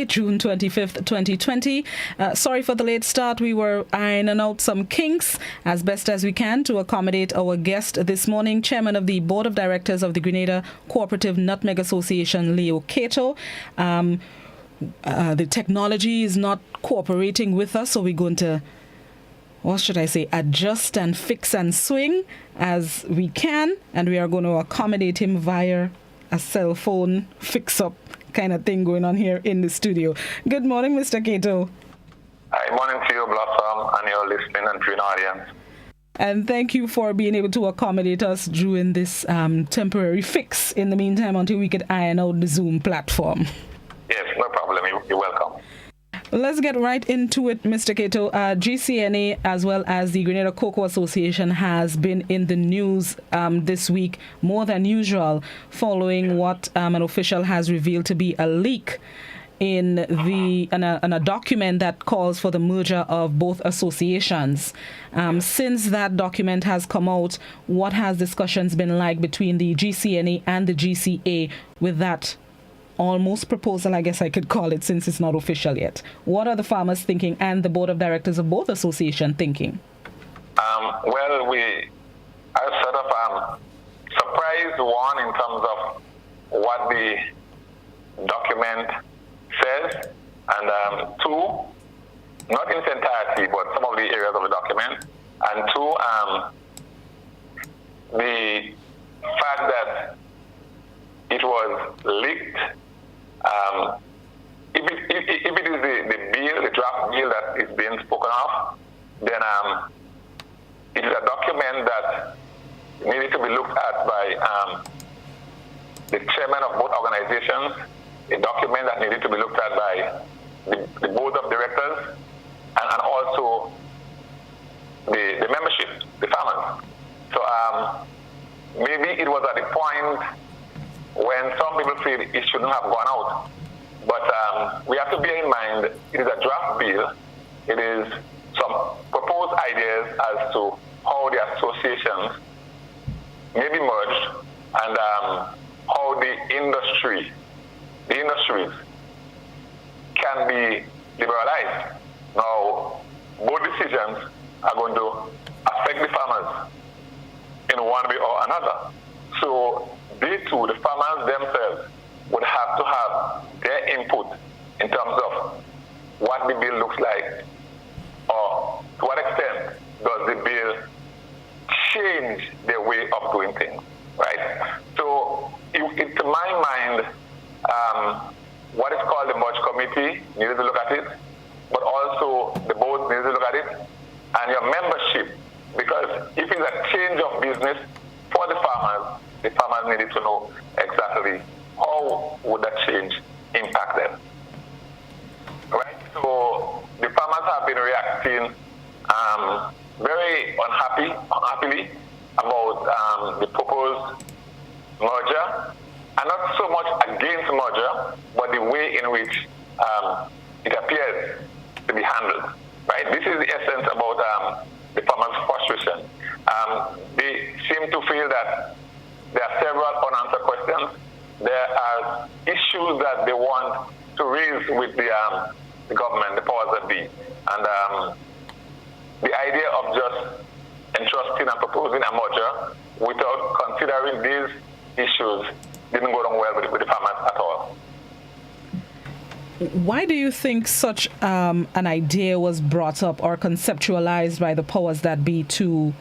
June 25th, 2020. Sorry for the late start. We were ironing out some kinks as best as we can to accommodate our guest this morning, Chairman of the Board of Directors of the Grenada Cooperative Nutmeg Association, Leo Cato. The technology is not cooperating with us, so we're going to, what should I say, adjust and fix and swing as we can, and we are going to accommodate him via a cell phone fix-up kind of thing going on here in the studio. Good morning, Mr. Cato. Hi, morning to you, Blossom, and your listening and viewing audience. And thank you for being able to accommodate us during this temporary fix in the meantime until we could iron out the Zoom platform. Yes, no problem. You're welcome. Let's get right into it, Mr. Cato. GCNA, as well as the Grenada Cocoa Association, has been in the news this week more than usual, following what an official has revealed to be a leak in a document that calls for the merger of both associations. Since that document has come out, what has discussions been like between the GCNA and the GCA with that almost proposal, I guess I could call it, since it's not official yet? What are the farmers thinking and the board of directors of both associations thinking? Well, we are sort of surprised, one, in terms of what the document says, and two, not in its entirety, but some of the areas of the document, and two, the fact that it was leaked. If it is the bill, the draft bill that is being spoken of, then it is a document that needed to be looked at by the chairman of both organizations, a document that needed to be looked at by the board of directors, and also the membership, the farmers. So maybe it was at the point when some people feel it shouldn't have gone out. But we have to bear in mind, it is a draft bill. It is some proposed ideas as to how the associations may be merged and how the industries can be liberalized. Now, both decisions are going to affect the farmers in one way or another. So they too, the farmers themselves, would have to have their input in terms of what the bill looks like, or to what extent does the bill change their way of doing things, right? So, to my mind, what is called the merge committee needed to look at it, but also the board needed to look at it, and your membership, because if it's a change of business for the farmers needed to know exactly how would that change impact them. Right? So the farmers have been reacting very unhappily about the proposed merger, and not so much against merger, but the way in which it appears to be handled. Right? This is the essence about the farmers' frustration. They seem to feel that there are several unanswered questions. There are issues that they want to raise with the government, the powers that be. And the idea of just entrusting and proposing a merger without considering these issues didn't go down well with the farmers at all. Why do you think such an idea was brought up or conceptualized by the powers that be to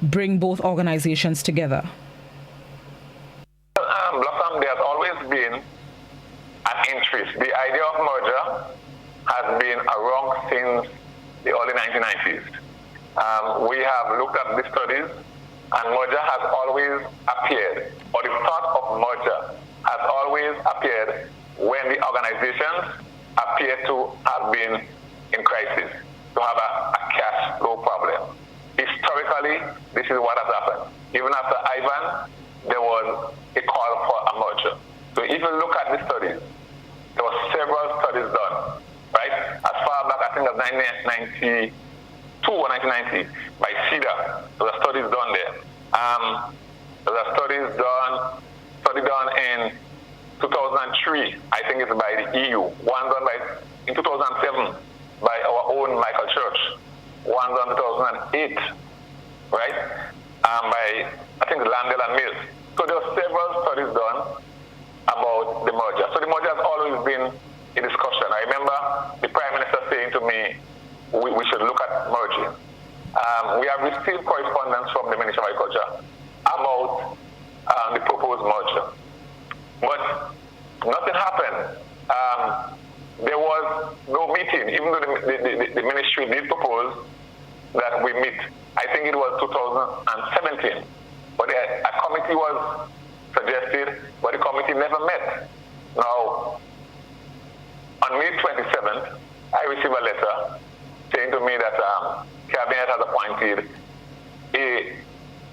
bring both organizations together? Blossom, there has always been an interest. The idea of merger has been around since the early 1990s. We have looked at the studies, and merger has always appeared, or the thought of merger has always appeared when the organizations appear to have been in crisis, to have a cash flow problem. Historically, this is what has happened. Even after Ivan, there was a call for a merger. So if you look at the studies, there were several studies done, right? As far back, I think, as 1992 or 1990 by CEDA. There were studies done there. There were study done in 2003, I think it's by the EU. One done in 2007 by our own Michael Church. One done in 2008, right? By, I think, Landell and Mills. So there were several studies done about the merger. So the merger has always been a discussion. I remember the Prime Minister saying to me, we should look at merging. We have received correspondence from the Ministry of Agriculture about the proposed merger. But nothing happened. There was no meeting, even though the ministry did propose that we meet. I think it was 2017. But a committee was suggested, but the committee never met. Now, on May 27th, I received a letter saying to me that Cabinet has appointed a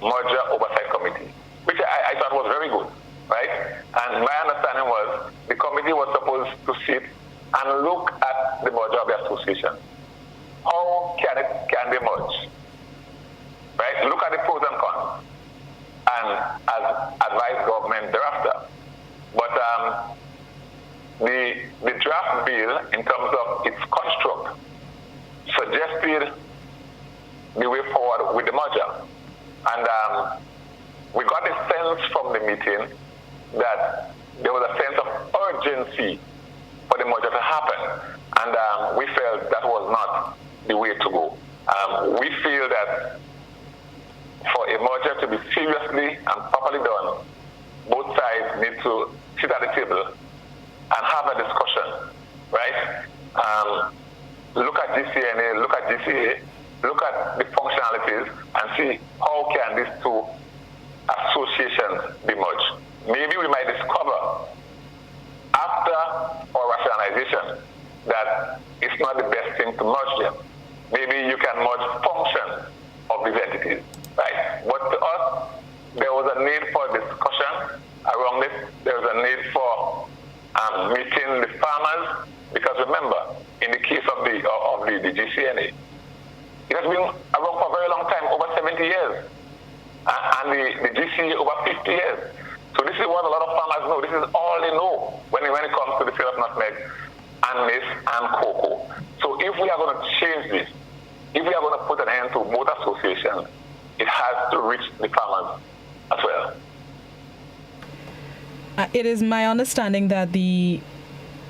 merger oversight committee, which I thought was very good, right? And my understanding was the committee was supposed to sit and look at the merger of the association. How can they merge? Right? Look at the pros and cons, and advise government thereafter. But the draft bill, in terms of its construct, suggested the way forward with the merger. And we got a sense from the meeting that there was a sense of urgency for the merger to happen. And we felt that was not the way to go. We feel that for a merger to be seriously and properly done, both sides need to sit at the table and have a discussion, right? Look at GCNA, look at GCA, look at the functionalities and see how can these two associations be merged. Maybe we might discover after our rationalization that it's not the best thing to merge them. Maybe you can merge functions of these entities, right? But to us, there was a need for discussion around this. There was a need for meeting the farmers, because remember, in the case of the GCNA, it has been around for a very long time, over 70 years, and the GCA over 50 years. So this is what a lot of farmers know. This is all they know when it comes to the sale of nutmeg and maize and cocoa. So if we are going to change this, if we are going to put an end to both associations, it has to reach the farmers as well. It is my understanding that the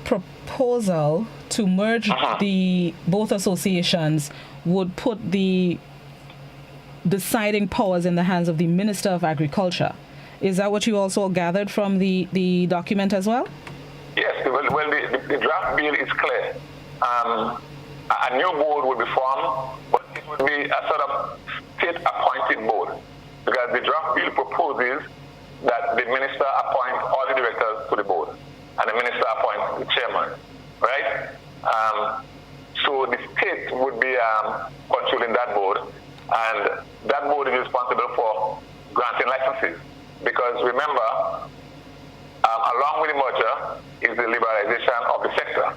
proposal to merge the both associations would put the deciding powers in the hands of the Minister of Agriculture. Is that what you also gathered from the document as well? Yes, well the draft bill is clear. A new board will be formed, but it would be a sort of state-appointed board, because the draft bill proposes that the minister appoints all the directors to the board, and the minister appoints the chairman, right? So the state would be controlling that board, and that board is responsible for granting licenses. Because remember, along with the merger is the liberalization of the sector,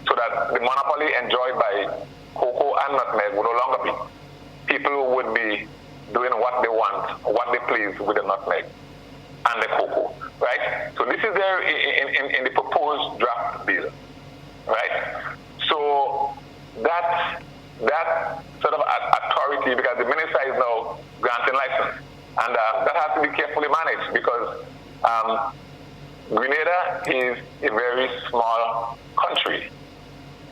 so that the monopoly enjoyed by cocoa and nutmeg would no longer be. People would be doing what they want, what they please with the nutmeg and the cocoa, right? So this is there in the proposed draft bill, right? So that sort of authority, because the minister is now granting license, and that has to be carefully managed, because Grenada is a very small country.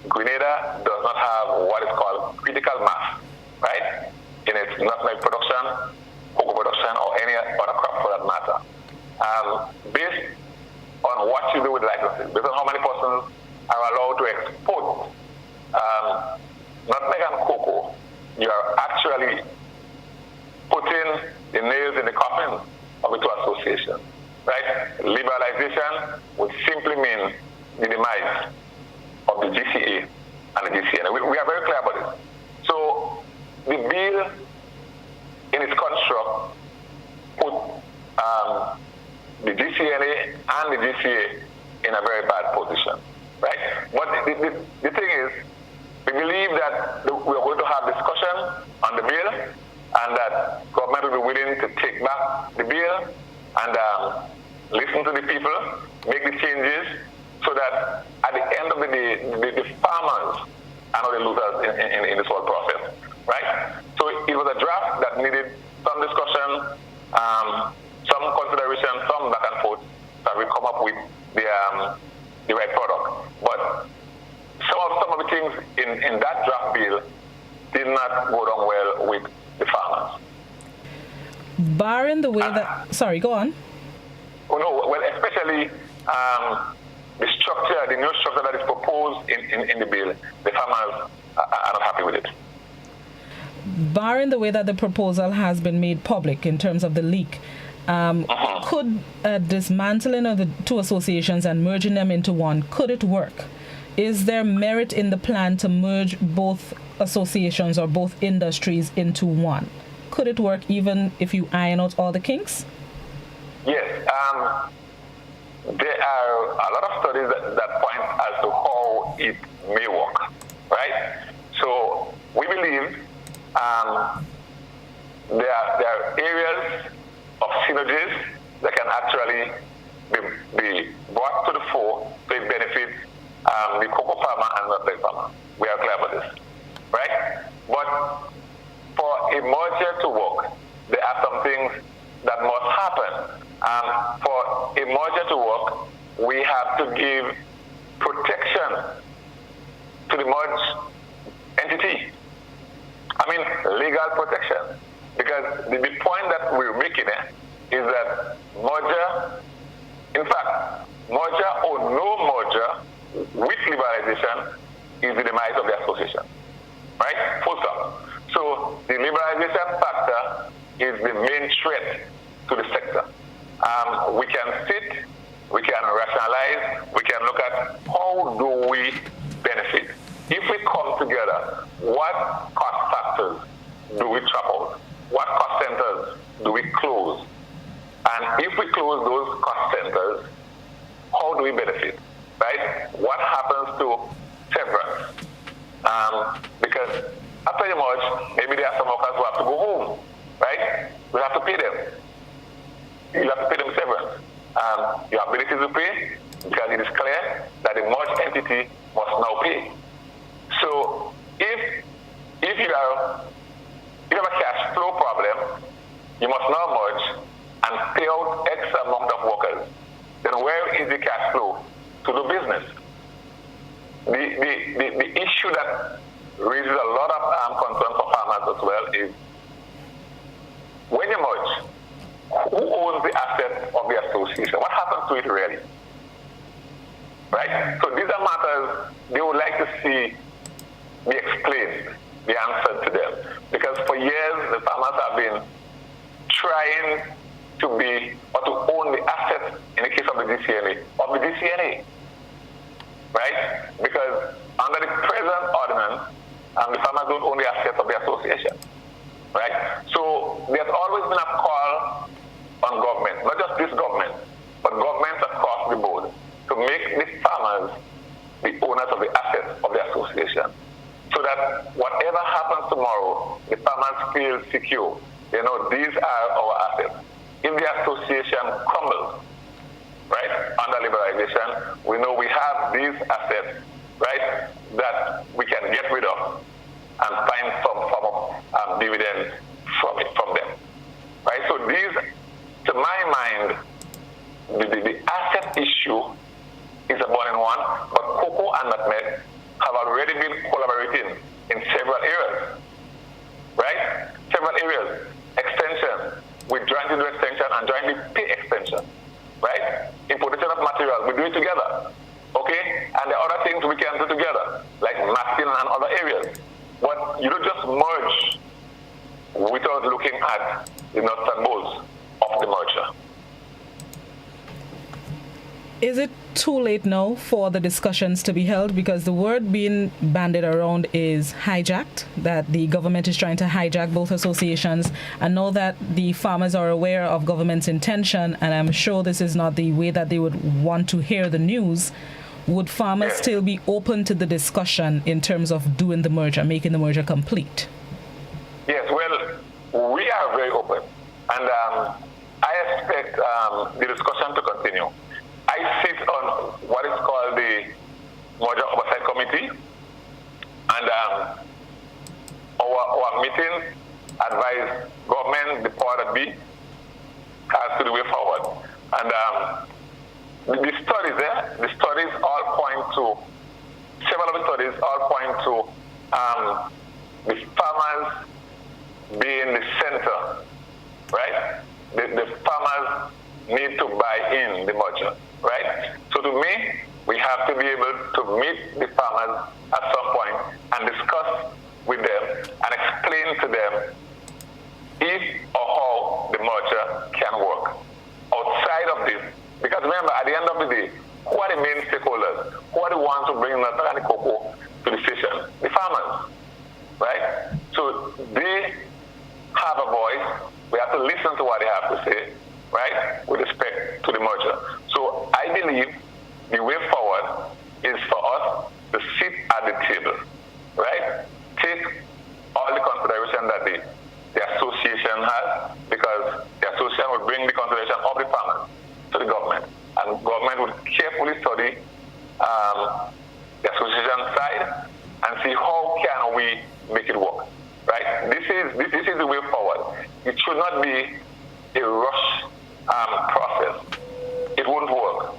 Grenada does not have what is called critical mass, right? In its nutmeg production, cocoa production, or any other crop for that matter. Based on what you do with licenses, based on how many persons are allowed to export nutmeg and cocoa, you are actually putting the nails in the coffin of the two associations, right? Liberalization would simply mean the demise of the GCA and the GCNA. We are very clear about it. So the bill, in its construct, put the GCNA and the GCA in a very bad position, right? But the thing is, we believe that we are going to have discussion on the bill, and that government will be willing to take back the bill and listen to the people, make the changes, so that at the end of the day, the farmers are not the losers in this whole process, right? So it was a draft that needed some discussion, some consideration, some back and forth, that we come up with the right product. But some of the things in that draft bill did not go down well with the farmers. Barring the way that... Sorry, go on. Oh, no, well, especially the structure, the new structure that is proposed in the bill, the farmers are not happy with it. Barring the way that the proposal has been made public in terms of the leak, could dismantling of the two associations and merging them into one, could it work? Is there merit in the plan to merge both associations or both industries into one? Could it work even if you iron out all the kinks? Yes. There are a lot of studies that point as to how it may work, right? So we believe there are areas of synergies that can actually be brought to the fore to benefit the cocoa farmer and the nutmeg farmer. We are clear about this, right? But for a merger to work, there are some things that must happen. For a merger to work, we have to give protection to the merged entity. I mean, legal protection. Because the point that we're making is that merger, in fact, merger or no merger with liberalization is the demise of the association. Right? Full stop. So the liberalization factor is the main threat to the sector. We can sit, we can rationalize, we can look at how do we benefit. If we come together, what cost factors do we trap out? What cost centers do we close? And if we close those cost centers, how do we benefit? Right? What happens to severance? Because after you merge, maybe there are some workers who have to go home, right? We have to pay them. You have to pay them severance. Your ability to pay, because it is clear that the merged entity must now pay. So if you have a cash flow problem, you must now merge and pay out X amount of workers. Then where is the cash flow to do business? The issue that raises a lot of concern for farmers as well is when you merge, who owns the asset of the association? What happens to it really? Right? So these are matters they would like to see be explained, be answered to them. Because for years, the farmers have been trying to be or to own the assets in the case of the GCNA, right? Because under the present ordinance, the farmers don't own the assets of the association, right? So there's always been a call on government, not just this government, but governments across the board, to make the farmers the owners of the assets of the association, so that whatever happens tomorrow, the farmers feel secure. You know, these are our assets. If the association crumbles, right, under liberalization, we know we have these assets, right, that we can get rid of and find some form of dividend from them, right? So these, to my mind, the asset issue is a burning one, but cocoa and nutmeg have already been collaborating in several areas, right? Several areas. Extension, we jointly do extension and jointly pay extension, right? Importation of materials, we do it together, okay? And there are other things we can do together, like masking and other areas. But you don't just merge without looking at the nuts and bolts of the merger. Is it too late now for the discussions to be held? Because the word being bandied around is hijacked, that the government is trying to hijack both associations. I know that the farmers are aware of government's intention, and I'm sure this is not the way that they would want to hear the news. Would farmers still be open to the discussion in terms of doing the merger, making the merger complete? Yes, well, we are very open. And I expect the discussion to continue. merger oversight committee, and our meeting advised government the power that be as to the way forward. And the studies there, the studies all point to, several of the studies all point to the farmers being the center, right? The farmers need to buy in the merger, right? So to me, we have to be able to meet the farmers at some point and discuss with them and explain to them if or how the merger can work. Outside of this, because remember, at the end of the day, who are the main stakeholders? Who are the ones who bring nut and cocoa to the station? The farmers, right? So they have a voice. We have to listen to what they have to say, right, with respect to the merger. So I believe the way forward is for us to sit at the table, right? Take all the consideration that the association has, because the association will bring the consideration of the farmers to the government, and government will carefully study the association side and see how can we make it work, right? This is the way forward. It should not be a rush process. It won't work.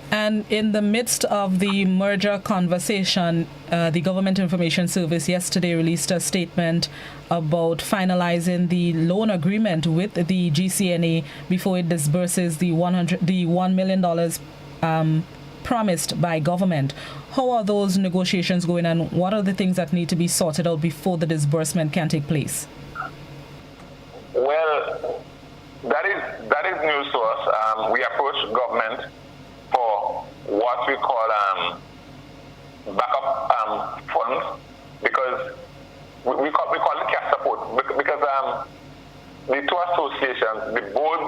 And in the midst of the merger conversation, the Government Information Service yesterday released a statement about finalizing the loan agreement with the GCNA before it disburses the $1 million promised by government. How are those negotiations going, and what are the things that need to be sorted out before the disbursement can take place? Well, that is news to us. We approached government for what we call backup funds, because we call it cash support, because the two associations, the board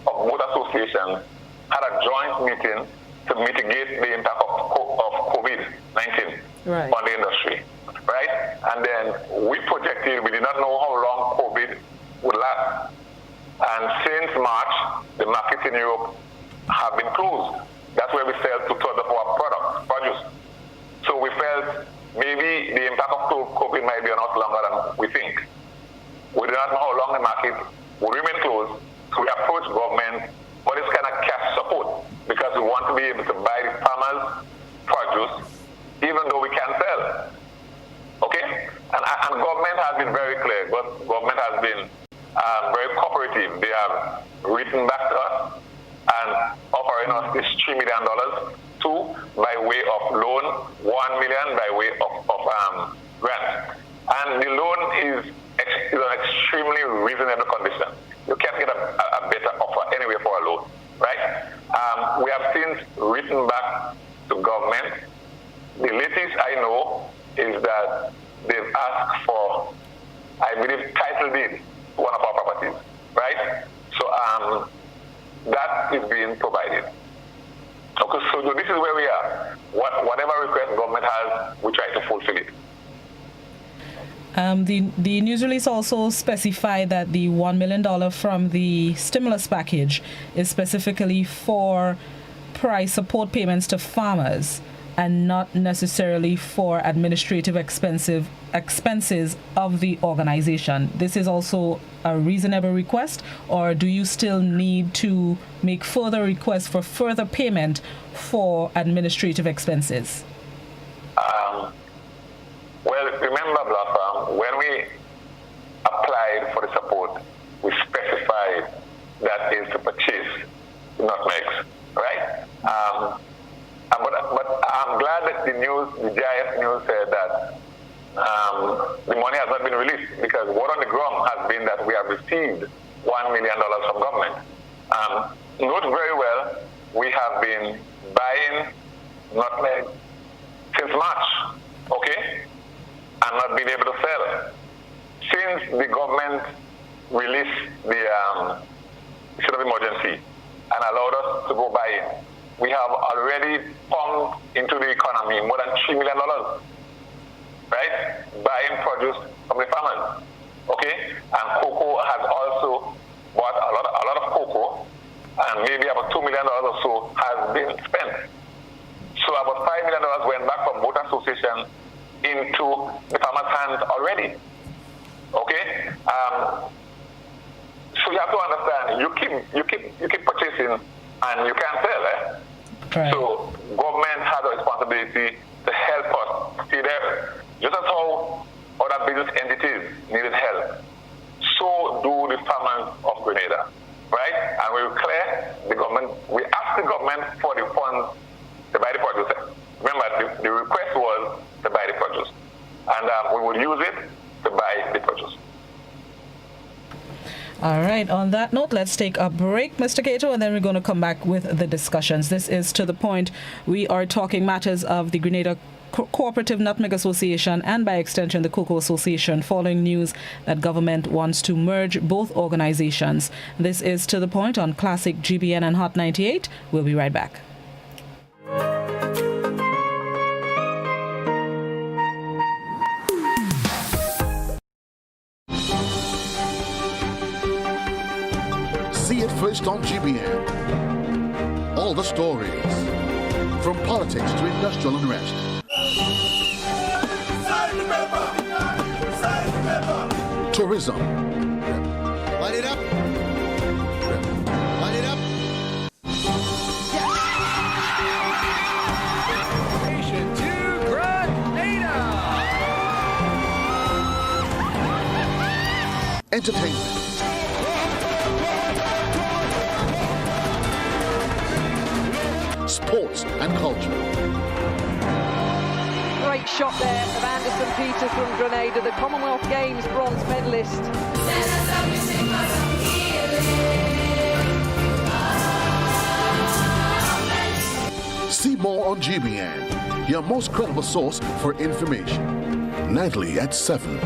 of both associations, had a joint meeting to mitigate the impact of COVID-19 on the industry, right? And then we projected, we did not know how long COVID would last. And since March, the markets in Europe have been closed. That's where we sell two-thirds of our produce. So we felt maybe the impact of COVID might be a lot longer than we think. We do not know how long the market will remain closed, so we approached government for this kind of cash support, because we want to be able to buy the farmers' produce even though we can't sell. Okay? And government has been very clear. Government has been very cooperative. They have written back to us and offering us this $3 million, two by way of loan, $1 million by way of grant. And the loan is an extremely reasonable condition. You can't get a better offer anywhere for a loan, right? We have since written back to government. The latest I know is that they've asked for, I believe, title deed to one of our properties, right? So that is being provided. Okay, so this is where we are. Whatever request government has, we try to fulfill it. The news release also specified that the $1 million from the stimulus package is specifically for price support payments to farmers and not necessarily for administrative expenses of the organization. This is also a reasonable request, or do you still need to make further requests for further payment for administrative expenses? Well, remember, Blossom, when we applied for the support, we specified that is to purchase nutmegs, right? But I'm glad that the GIS news said that the money has not been released, because word on the ground has been that we have received $1 million from government. Note very well, we have been buying nutmeg since March, okay, and not been able to sell. Since the government released the state of emergency and allowed us to go buy it, we have already pumped into the economy more than $3 million, right? Buying produce from the farmers, okay? And cocoa has also bought a lot of cocoa, and maybe about $2 million or so has been spent. So about $5 million went back from both associations into the farmers' hands already. Okay? So you have to understand, you keep purchasing and you can't sell, eh? Right. So government has a responsibility to help us stay there. Just as how other business entities needed help, so do the farmers of Grenada, right? And we clear the government. We asked the government for the funds to buy the produce. Remember, the request was to buy the produce, and we will use it to buy the produce. All right. On that note, let's take a break, Mr. Cato, and then we're going to come back with the discussions. This is To the Point. We are talking matters of the Grenada Cooperative Nutmeg Association and by extension the Cocoa Association following news that government wants to merge both organizations. This is To the Point on Classic GBN and Hot 98. We'll be right back. See it first on GBN. All the stories, from politics to industrial unrest. Tourism. Light it up. Light it up. Nation to Grenada. Entertainment. Sports and culture. Great shot there of Anderson Peters from Grenada, the Commonwealth Games bronze medalist. See more on GBN, your most credible source for information. Nightly at 7.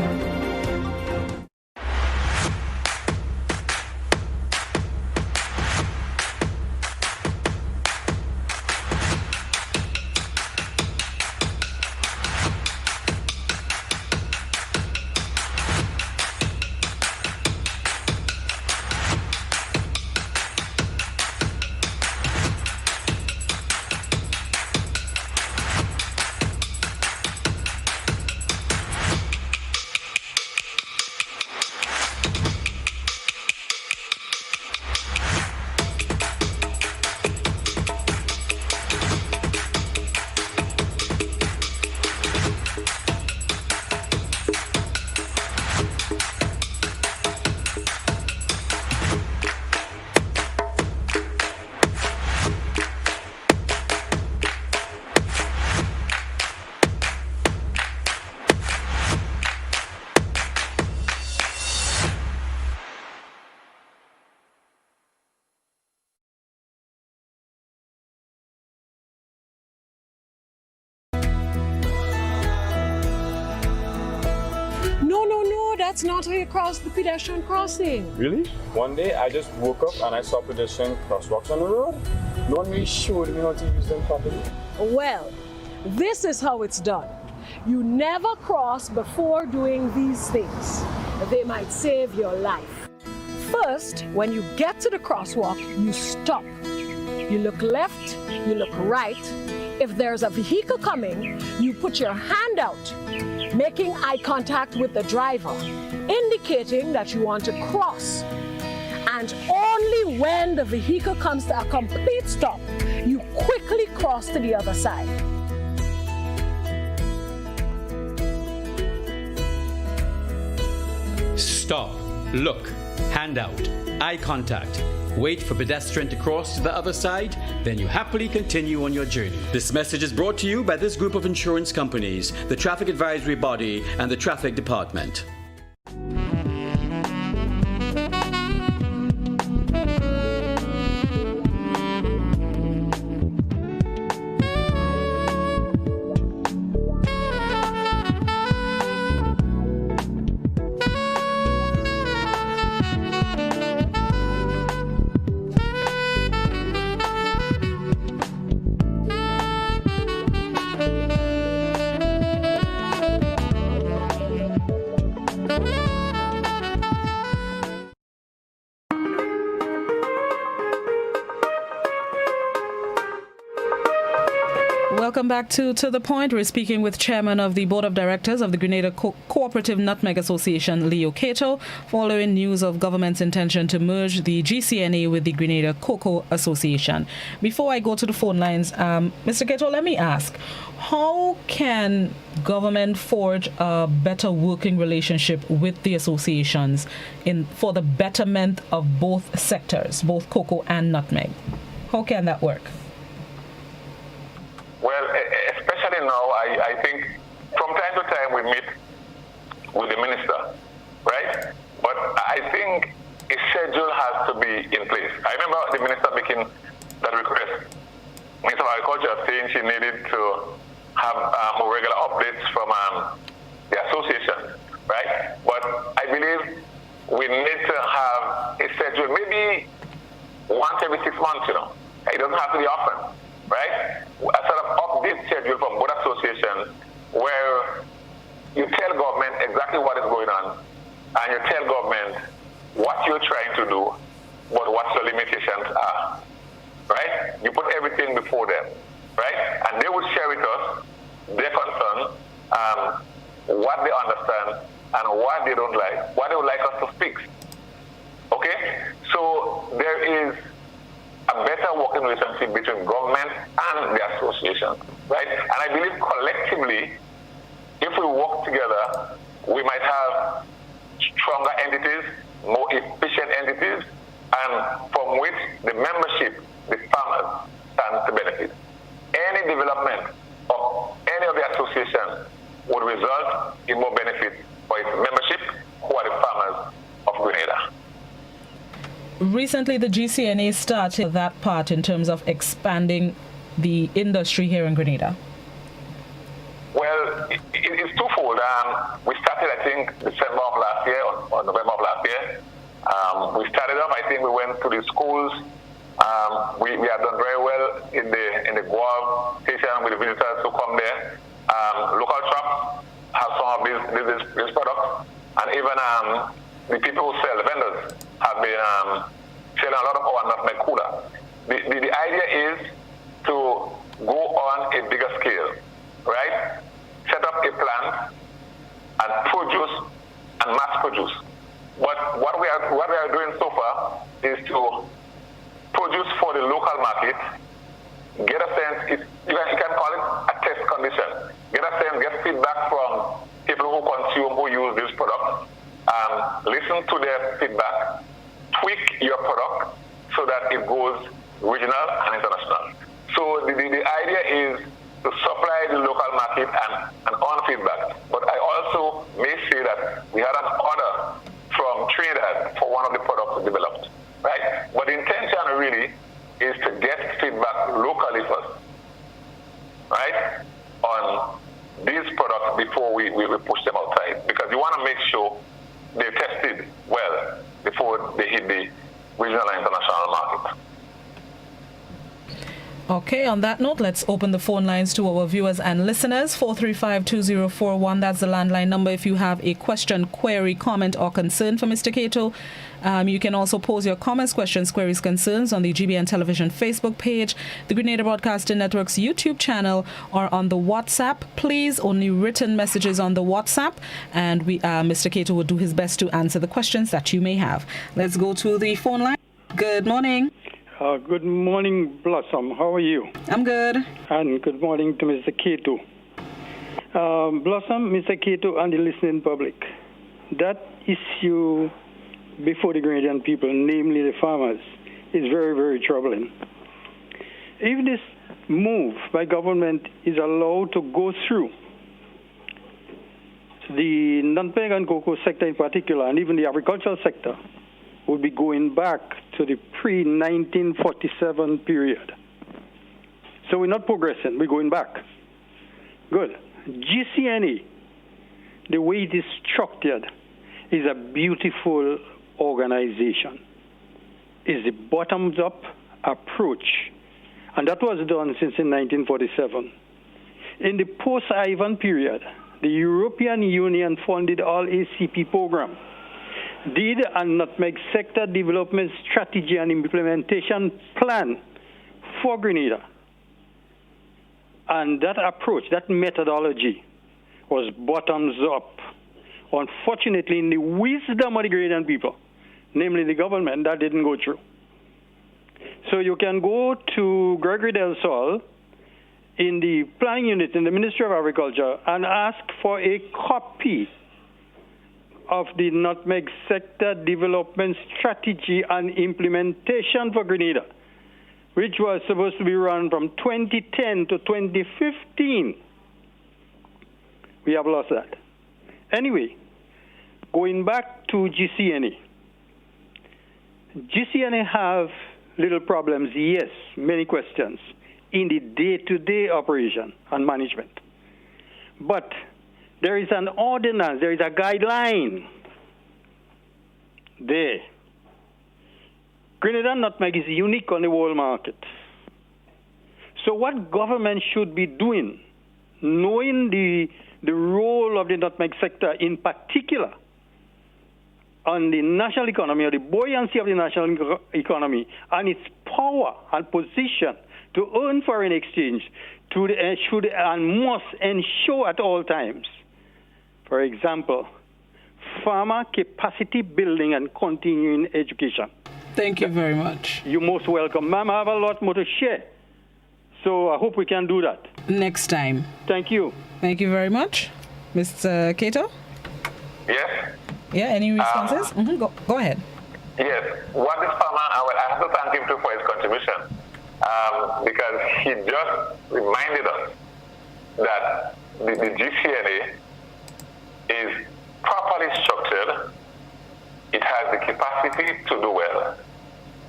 No, that's not how you cross the pedestrian crossing. Really? One day I just woke up and I saw pedestrian crosswalks on the road. No one really showed me how to use them properly. Well, this is how it's done. You never cross before doing these things. They might save your life. First, when you get to the crosswalk, you stop. You look left, you look right. If there's a vehicle coming, you put your hand out, making eye contact with the driver, indicating that you want to cross. And only when the vehicle comes to a complete stop, you quickly cross to the other side. Stop, look, hand out, eye contact. Wait for pedestrian to cross to the other side, then you happily continue on your journey. This message is brought to you by this group of insurance companies, the Traffic Advisory Body, and the Traffic Department. welcome back to The Point. We're speaking with Chairman of the Board of Directors of the Grenada Cooperative Nutmeg Association, Leo Cato, following news of government's intention to merge the GCNA with the Grenada Cocoa Association. Before I go to the phone lines, Mr. Cato, let me ask, how can government forge a better working relationship with the associations for the betterment of both sectors, both cocoa and nutmeg? How can that work? Well, especially now, I think from time to time we meet with the minister, right? But I think a schedule has to be in place. I remember the minister making that request. Minister of Agriculture saying she needed to have more regular updates from the association, right? But I believe we need to have a schedule, maybe once every 6 months, It doesn't have to be often, right? A sort of update schedule from both associations where you tell government exactly what is going on and you tell government what you're trying to do, but what the limitations are, right? You put everything before them, right? And they would share with us their concern, what they understand, and what they don't like, what they would like us to fix. Okay? So there is a better working relationship between government and the association, right? And I believe collectively, if we work together, we might have stronger entities, more efficient entities, and from which the membership, the farmers, stand to benefit. Any development of any of the associations would result in more benefit for its membership, who are the farmers of Grenada. Recently, the GCNA started that part in terms of expanding the industry here in Grenada. Well, it's twofold. We started, I think, December of last year or November of last year. We started off, I think we went to the schools. We have done very well in the Guam station with the visitors who come there. Local shops have some of these products, and even the people who sell, the vendors, have been selling a lot of our nutmeg cooler. The idea is to go on a bigger scale, right? Set up a plant and produce and mass produce. But what we are doing so far is to produce for the local market, get a sense, you can call it a test condition, get a sense, get feedback from people who consume, who use these products, listen to their feedback, tweak your product so that it goes regional and international. So the idea is to supply the local market and on feedback. But I also may say that we had an order from Trinidad for one of the products we developed, right? But the intention really is to get feedback locally first, right, on these products before we push them outside, because you want to make sure they're tested well before they hit the regional and international market. Okay, on that note, let's open the phone lines to our viewers and listeners. 435-2041, that's the landline number if you have a question, query, comment, or concern for Mr. Cato. You can also pose your comments, questions, queries, concerns on the GBN Television Facebook page, the Grenada Broadcasting Network's YouTube channel, or on the WhatsApp. Please, only written messages on the WhatsApp, and Mr. Cato will do his best to answer the questions that you may have. Let's go to the phone line. Good morning. Good morning, Blossom. How are you? I'm good. And good morning to Mr. Cato. Blossom, Mr. Cato, and the listening public. That issue before the Grenadian people, namely the farmers, is very, very troubling. If this move by government is allowed to go through, the nutmeg and cocoa sector in particular, and even the agricultural sector, will be going back to the pre-1947 period. So we're not progressing, we're going back. Good. GCNA, the way it is structured, is a beautiful organization. It's the bottoms-up approach. And that was done since in 1947. In the post-Ivan period, the European Union funded all ACP program, did a nutmeg sector development strategy and implementation plan for Grenada. And that approach, that methodology was bottoms up. Unfortunately, in the wisdom of the Grenadian people, namely the government, that didn't go through. So you can go to Gregory Del Sol in the planning unit in the Ministry of Agriculture and ask for a copy of the nutmeg sector development strategy and implementation for Grenada, which was supposed to be run from 2010 to 2015. We have lost that. Anyway, going back to GCNA. GCNA have little problems, yes, many questions, in the day-to-day operation and management. But there is an ordinance, there is a guideline there. Grenadian nutmeg is unique on the world market. So what government should be doing, knowing the role of the nutmeg sector in particular on the national economy, or the buoyancy of the national economy, and its power and position to earn foreign exchange, should and must ensure at all times. For example, farmer capacity building and continuing education. Thank you very much. You're most welcome. Ma'am, I have a lot more to share. So I hope we can do that. Next time. Thank you. Thank you very much. Mr. Cato? Yes? Yeah, any responses? Go ahead. Yes. What this farmer, I have to thank him too for his contribution, because he just reminded us that the GCNA is properly structured. It has the capacity to do well,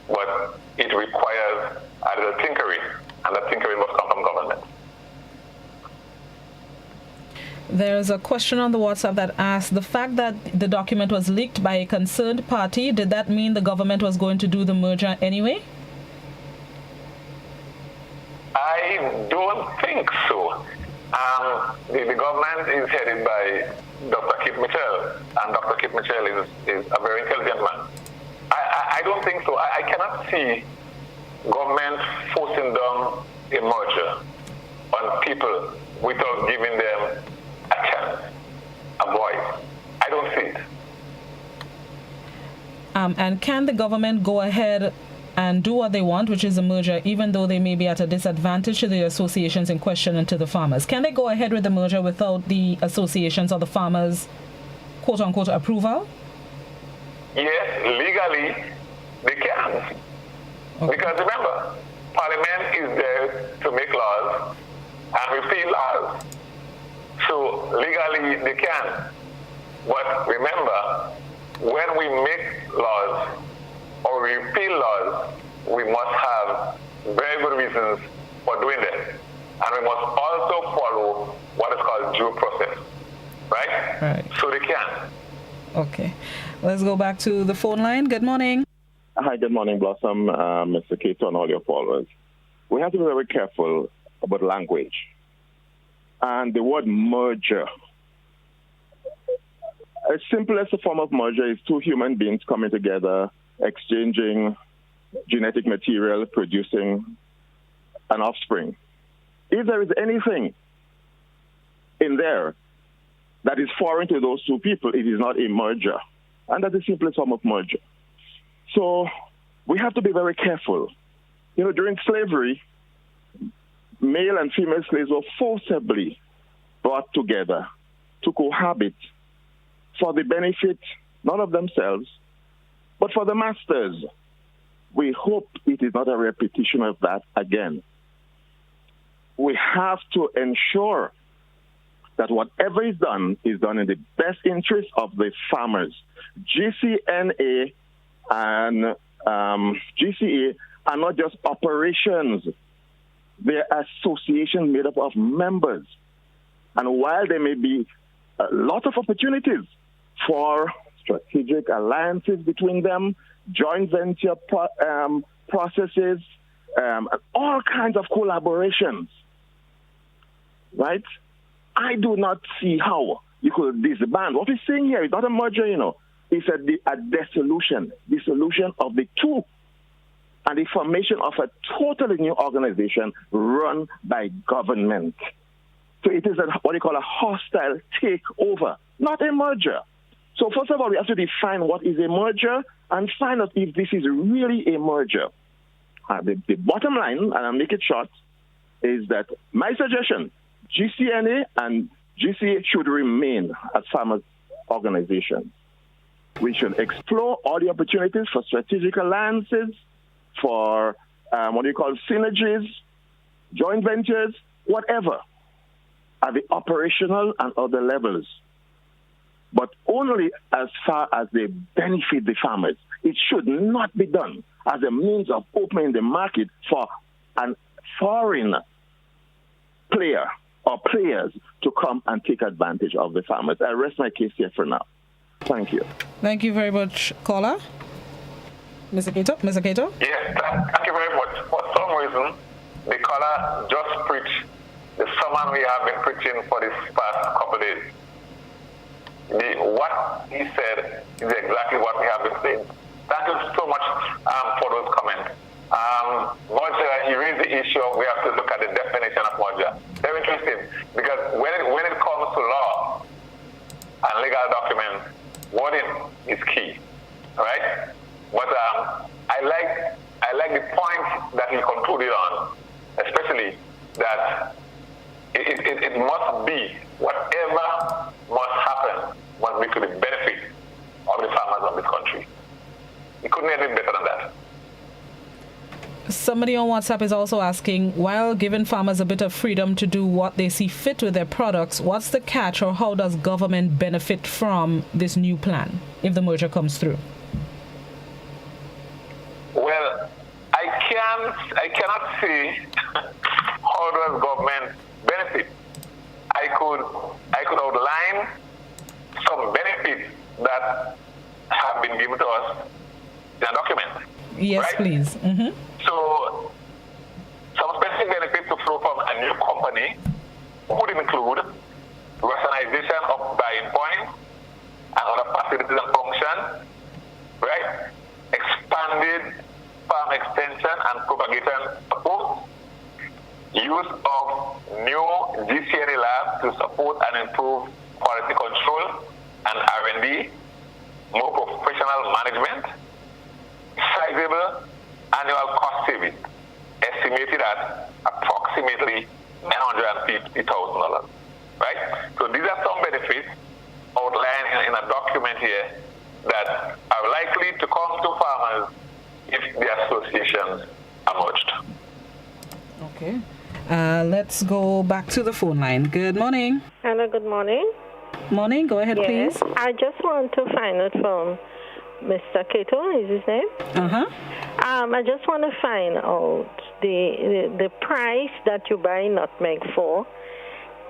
but it requires a little tinkering, and that tinkering must come from government. There's a question on the WhatsApp that asks, the fact that the document was leaked by a concerned party, did that mean the government was going to do the merger anyway? I don't think so. The government is headed by Dr. Kip Mitchell, and Dr. Kip Mitchell is a very intelligent man. I don't think so. I cannot see government forcing down a merger on people without giving them a chance, a voice. I don't see it. And can the government go ahead and do what they want, which is a merger, even though they may be at a disadvantage to the associations in question and to the farmers? Can they go ahead with the merger without the associations or the farmers' quote-unquote approval? Yes, legally they can. Okay. Because remember, Parliament is there to make laws and repeal laws. So legally they can. But remember, when we make laws or repeal laws, we must have very good reasons for doing that. And we must also follow what is called due process. Right? So they can. Okay. Let's go back to the phone line. Good morning. Hi, good morning, Blossom, Mr. Cato, and all your followers. We have to be very careful about language. And the word merger. As simple as a form of merger is two human beings coming together, exchanging genetic material, producing an offspring. If there is anything in there that is foreign to those two people, it is not a merger. And that's the simplest form of merger. So we have to be very careful. You know, during slavery, male and female slaves were forcibly brought together to cohabit for the benefit, not of themselves, but for the masters. We hope it is not a repetition of that again. We have to ensure that whatever is done in the best interest of the farmers. GCNA and GCA are not just operations. They're associations made up of members. And while there may be a lot of opportunities for strategic alliances between them, joint venture processes, all kinds of collaborations, right? I do not see how you could disband. What we're saying here is not a merger, it's a dissolution of the two and the formation of a totally new organization run by government. So it is what you call a hostile takeover, not a merger. So first of all, we have to define what is a merger and find out if this is really a merger. The bottom line, and I'll make it short, is that my suggestion, GCNA and GCA should remain as farmers' organizations. We should explore all the opportunities for strategic alliances, for synergies, joint ventures, whatever, at the operational and other levels. But only as far as they benefit the farmers. It should not be done as a means of opening the market for a foreign player or players to come and take advantage of the farmers. I rest my case here for now. Thank you. Thank you very much, caller. Mr. Cato? Mr. Cato? Yes, thank you very much. For some reason, the caller just preached the sermon we have been preaching for this past couple of days. What he said is exactly what we have been saying. Thank you so much for those comments. Merger, you raised the issue of we have to look at the definition of merger. Very interesting, because when it comes to law and legal documents, wording is key, right? But I like the point that he concluded on, especially that it must be whatever must happen must be to the benefit of the farmers of this country. It couldn't have been better than that. Somebody on WhatsApp is also asking, while giving farmers a bit of freedom to do what they see fit with their products, what's the catch, or how does government benefit from this new plan if the merger comes through? Well, I cannot see how does government benefit. I could outline some benefits that have been given to us in a document. Yes, right? please. Mm-hmm. So, some specific benefits to flow from a new company would include rationalization of buying points and other facilities and functions, right? Expanded farm extension and propagation support, use of new GCNA labs to support and improve quality control and R&D, more professional management, sizable annual cost savings estimated at approximately $950,000, right? So these are some benefits outlined in a document here that are likely to come to farmers if the associations are merged. Okay. Let's go back to the phone line. Good morning. Hello, good morning. Morning. Go ahead, yes, please. I just want to find out from Mr. Cato, is his name? Uh-huh. I just want to find out the price that you buy nutmeg for,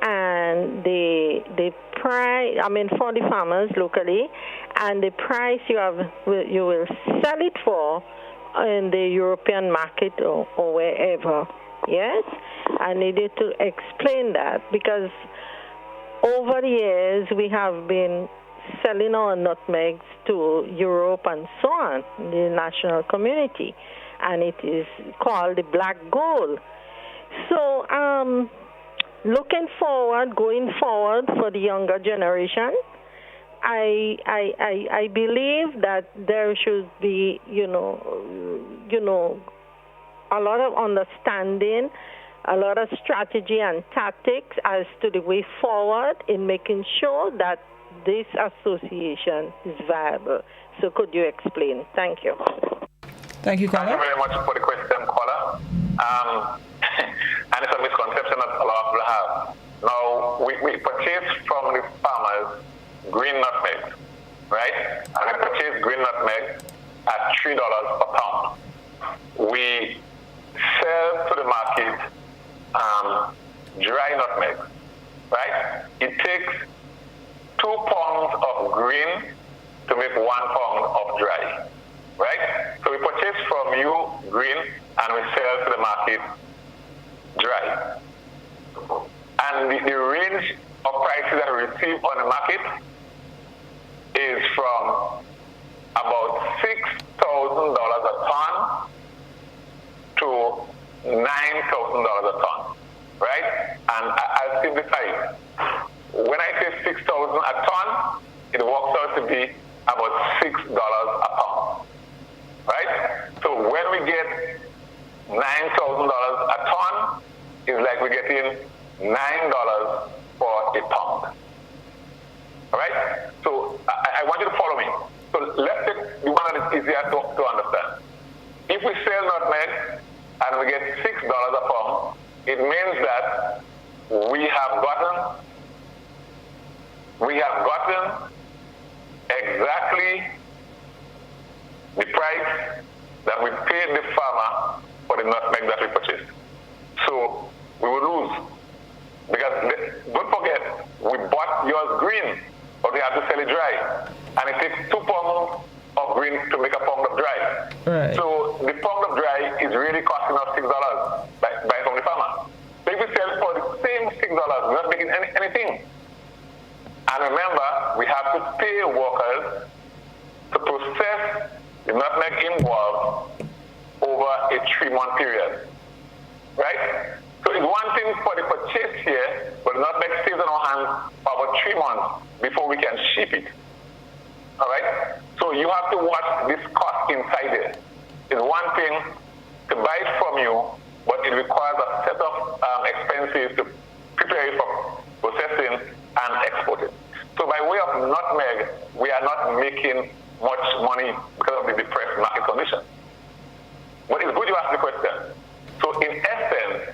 and the price, for the farmers locally, and the price you will sell it for in the European market or wherever. Yes, I needed to explain that because over the years we have been selling our nutmegs to Europe and so on, the national community, and it is called the black gold. So looking forward, going forward for the younger generation, I believe that there should be, a lot of understanding, a lot of strategy and tactics as to the way forward in making sure that this association is viable. So could you explain? Thank you. Thank you, caller. Thank you very much for the question, caller. And it's a misconception that a lot of people have. Now, we purchase from the farmers green nutmeg, right? And we purchase green nutmeg at $3 per pound. We sell to the market dry nutmeg, right? It takes 2 pounds of green to make 1 pound of dry, right? So we purchase from you green and we sell to the market dry. And the range of prices that we receive on the market is from about $6,000 a ton $9,000 a ton, right? And I'll simplify it. When I say $6,000 a ton, it works out to be about $6 a pound, right? So when we get $9,000 a ton, it's like we're getting $9 for a pound. All right? So I want you to follow me. So let's take the one that is easier to understand. If we sell nutmeg and we get $6 a pound, it means that we have gotten exactly the price that we paid the farmer for the nutmeg that we purchased. So we will lose. Because don't forget, we bought yours green, but we have to sell it dry. And it takes 2 pounds of green to make a pound of dry. Right. So the pound of dry is really costing us $6 by from the farmer. So if we sell for the same $6, we're not making anything. And remember, we have to pay workers to process the nutmeg involved over a 3-month period. Right? So it's one thing for the purchase here, but the nutmeg stays in our hands for about 3 months before we can ship it. All right? So you have to watch this cost inside it. It's one thing to buy it from you, but it requires a set of expenses to prepare it for processing and export it. So by way of nutmeg, we are not making much money because of the depressed market condition. But it's good you ask the question. So in essence,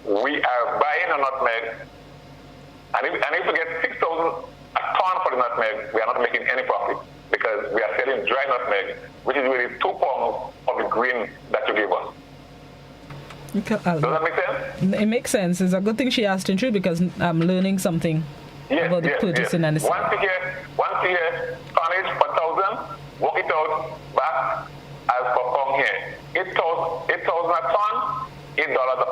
we are buying a nutmeg, and if we get $6,000 a ton for the nutmeg, we are not making any profit because we are selling dry nutmeg, which is really 2 pounds of the green that you gave us. Okay, does that make sense? It makes sense. It's a good thing she asked in truth because I'm learning something about the purchasing and the selling. Once you hear tonnage per thousand, work it out back as per pound here. 8,000 a ton, $8 a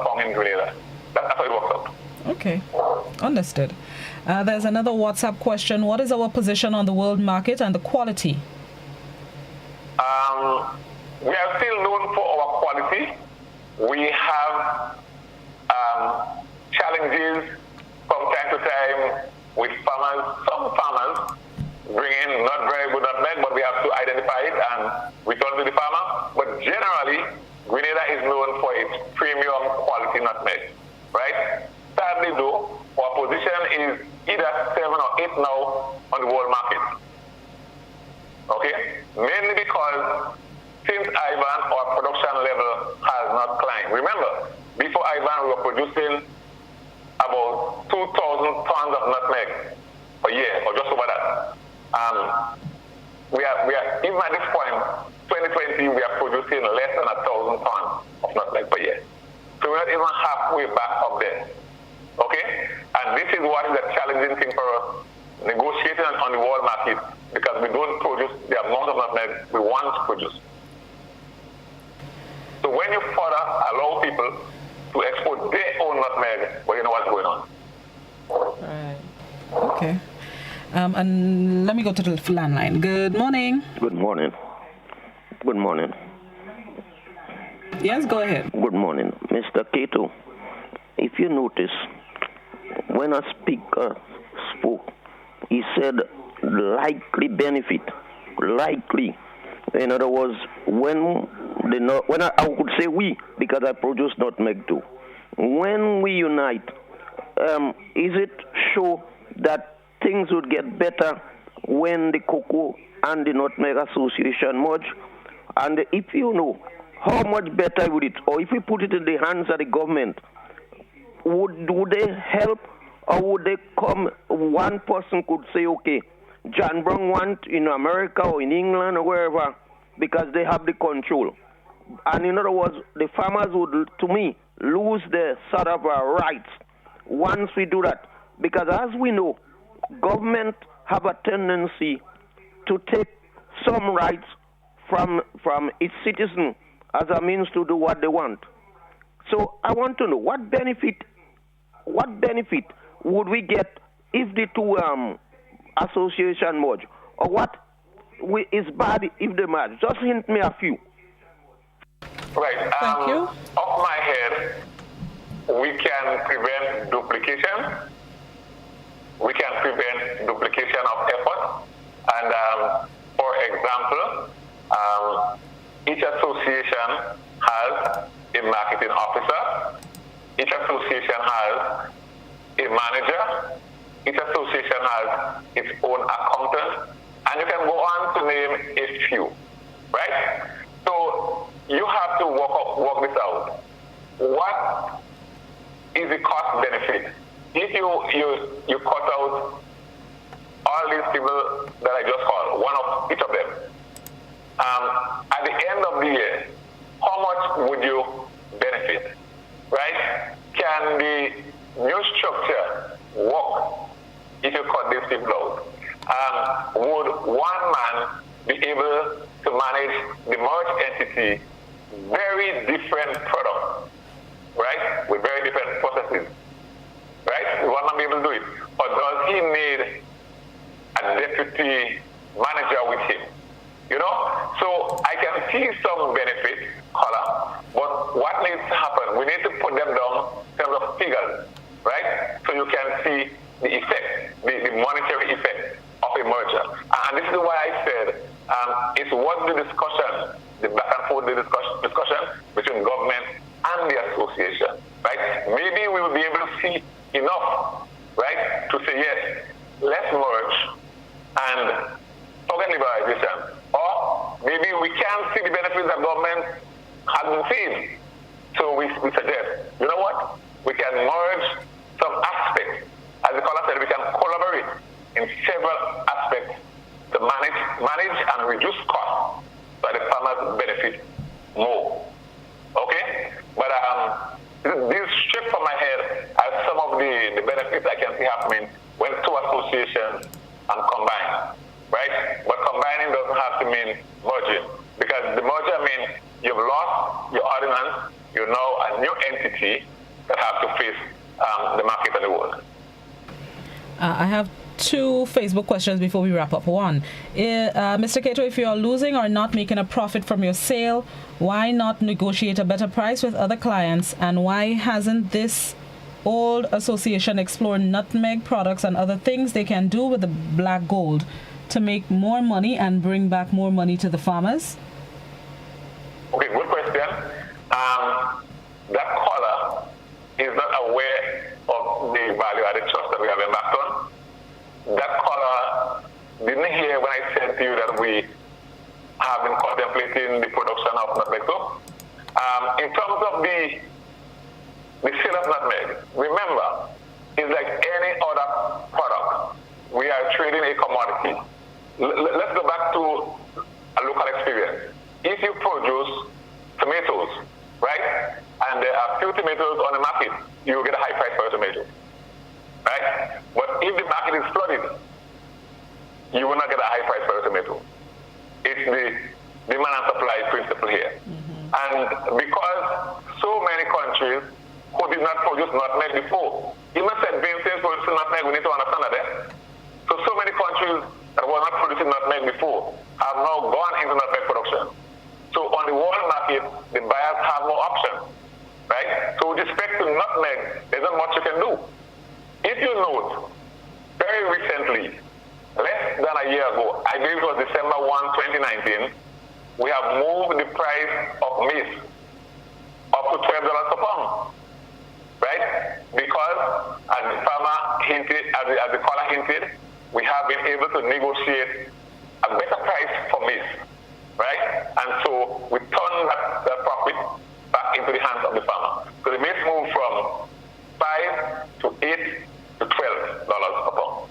pound in Grenada. That's how it works out. Okay, understood. There's another WhatsApp question. What is our position on the world market and the quality? We are still known for our quality. We have challenges from time to time with farmers. Some farmers bring in not very good nutmeg, but we have to identify it and return to the farmer. But generally, Grenada is known for its premium quality nutmeg, right? Sadly though, our position is either 7 or 8 now on the world market. Okay? Mainly because since Ivan, our production level has not climbed. Remember, before Ivan, we were producing about 2,000 tons of nutmeg a year, or just over that. We are even at this point, 2020, we are producing less than 1,000 tons of nutmeg per year. So we're not even halfway back up there. Okay? And this is what is a challenging thing for us, negotiating on the world market, because we don't produce the amount of nutmeg we want to produce. So when you further allow people to export their own nutmeg, well, you know what's going on. Right. Okay. And let me go to the landline. Good morning. Good morning. Good morning. Yes, go ahead. Good morning. Mr. Cato, if you notice, when a speaker spoke, he said likely benefit. Likely. In other words, when I could say we, because I produce nutmeg too. When we unite, is it sure that things would get better when the cocoa and the nutmeg association merge? And if you know, how much better would it, or if we put it in the hands of the government, would they help, or would they come, one person could say, okay, John Brown want in America or in England or wherever, because they have the control. And in other words, the farmers would, to me, lose their sort of rights once we do that. Because as we know, government have a tendency to take some rights from its citizens as a means to do what they want. So I want to know what benefit would we get if the two association merge, or what is bad if they merge? Just hint me a few. Right. Thank you. Off my head, we can prevent duplication. We can prevent duplication of effort. And for example, each association has a marketing officer. Each association has a manager. Each association has its own accountant. And you can go on to name a few, right? So you have to work this out. What is the cost benefit? If you cut out all these people that I just called, one of each of them, at the end of the year, how much would you benefit, right? Can the new structure work if you cut these people out? Would one man be able to manage the merged entity, very different product, right, with very different processes, right? Will one man be able to do it? Or does he need a deputy manager with him? You know? So I can see some benefit, but what needs to happen? We need to put them down in terms of figures, right? So you can see the effect, the monetary effect of a merger. And this is why I said it's worth the discussion, the back and forth discussion between government and the association, right? Maybe we will be able to see enough, right, to say yes, let's merge and forget liberalization. Or maybe we can see the benefits that government has been seeing. So we suggest, you know what? We can merge some aspects. As the caller said, we can collaborate in several aspects to manage and reduce costs so that the farmers benefit more. Okay? But this straight from my head are some of the benefits I can see happening when two associations combine, right? But combining doesn't have to mean merging, because the merger means you've lost your ordinance, you're now a new entity that have to face the market and the world. I have two Facebook questions before we wrap up. One, Mr. Cato, if you are losing or not making a profit from your sale, why not negotiate a better price with other clients? And why hasn't this old association explored nutmeg products and other things they can do with the black gold to make more money and bring back more money to the farmers? Okay, good question. That caller is not aware of the value-added trust that we have embarked on. That caller didn't hear when I said to you that we have been contemplating the production of nutmeg soap. In terms of the sale of nutmeg, remember, it's like any other product. We are trading a commodity. Let's go back to a local experience. If you produce tomatoes, right, and there are few tomatoes on the market, you will get a high price for a tomato, right? But if the market is flooded, you will not get a high price for a tomato. It's the demand and supply principle here. And because so many countries who did not produce nutmeg before, even St. Vincent producing nutmeg, we need to understand that. So many countries that were not producing nutmeg before have now gone into nutmeg production. So on the world market, the buyers have more options, right? So with respect to nutmeg, there's not much you can do. If you note, very recently, less than a year ago, I believe it was December 1, 2019, we have moved the price of maize up to $12 per pound, right? Because as the farmer hinted, as the caller hinted, we have been able to negotiate a better price for maize, right? And so we turn that profit back into the hands of the farmer. So the maize moved from $5 to $8 to $12 per pound,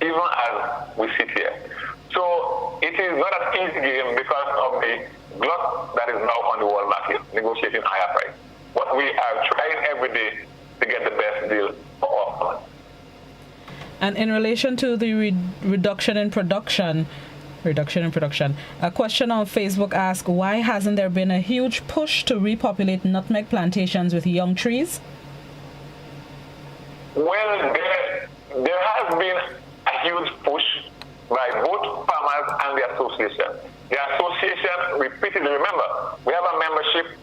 even as we sit here. So it is not an easy game because of the glut that is now on the world market, negotiating higher price. But we are trying every day to get the best deal for our farmers. And in relation to the reduction in production, a question on Facebook asks, why hasn't there been a huge push to repopulate nutmeg plantations with young trees? Well, there has been a huge push by both farmers and the association. The association repeatedly, remember, we have a membership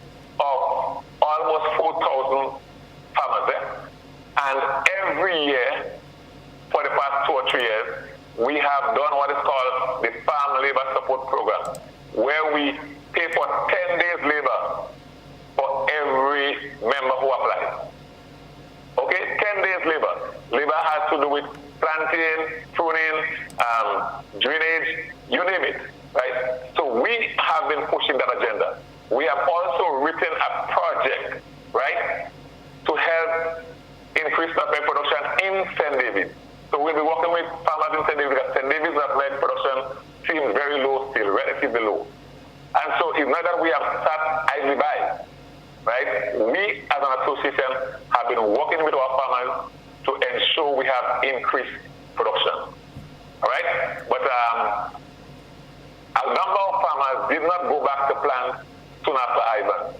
we have done what is called the Farm Labor Support Program, where we pay for 10 days labor for every member who applies. Okay, 10 days labor. Labor has to do with planting, pruning, drainage, you name it, right? So we have been pushing that agenda. We have also written a project, right, to help increase nutmeg production in St. David. So we'll be working with farmers in St. David because St. David's nutmeg production seems very low still, relatively low. And so it's not that we have sat idly by, right? We as an association have been working with our farmers to ensure we have increased production, all right? But a number of farmers did not go back to plant soon after Ivan.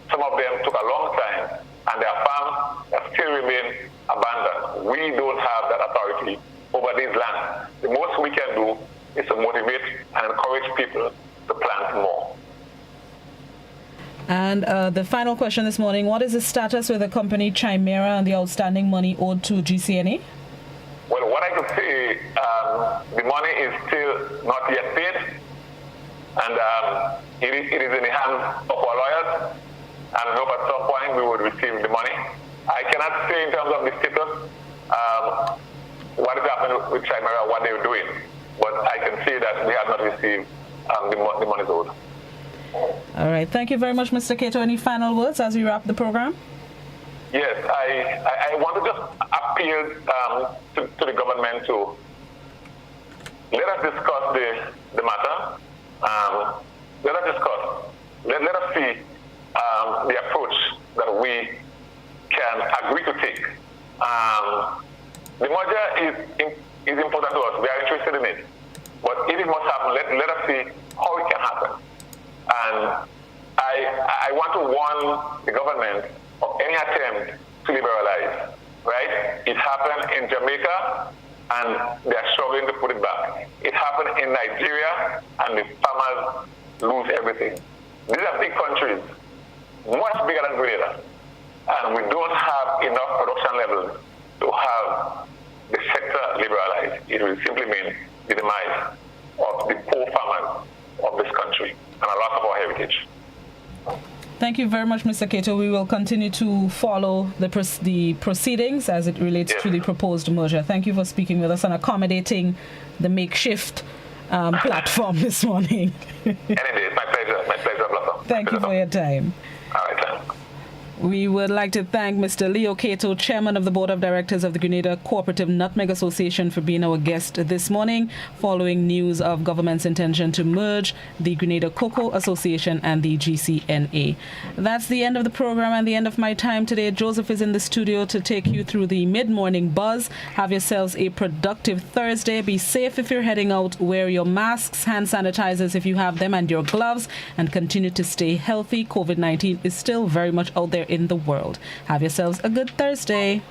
Some of them took a long time, and their farms still remain abandoned. We don't have that authority over these lands. The most we can do is to motivate and encourage people to plant more. And the final question this morning, what is the status with the company Chimera and the outstanding money owed to GCNA? Well, what I could say, the money is still not yet paid, and it is in the hands of our lawyers, and I hope at some point we would receive the money. I cannot say in terms of the status what is happening with Chimera, what they're doing, but I can say that we have not received the money owed. All right. Thank you very much, Mr. Cato. Any final words as we wrap the program? Yes, I want to just appeal to the government to let us discuss the matter. Let us discuss. Let us see the approach that we can agree to take. The merger is important to us. We are interested in it. But if it must happen, let us see how it can happen. And I want to warn the government of any attempt to liberalize, right? It happened in Jamaica, and they are struggling to put it back. It happened in Nigeria, and the farmers lose everything. These are big countries, much bigger than Grenada, and we don't have enough production levels to have the sector liberalized. It will simply mean the demise of the poor farmers of this country and a loss of our heritage. Thank you very much, Mr. Cato. We will continue to follow the proceedings as it relates to the proposed merger. Thank you for speaking with us and accommodating the makeshift platform this morning. Any day. My pleasure, Blossom. Thank you for your time. All right, thanks. We would like to thank Mr. Leo Cato, Chairman of the Board of Directors of the Grenada Cooperative Nutmeg Association, for being our guest this morning, following news of government's intention to merge the Grenada Cocoa Association and the GCNA. That's the end of the program and the end of my time today. Joseph is in the studio to take you through the mid-morning buzz. Have yourselves a productive Thursday. Be safe if you're heading out. Wear your masks, hand sanitizers if you have them, and your gloves, and continue to stay healthy. COVID-19 is still very much out there in the world. Have yourselves a good Thursday.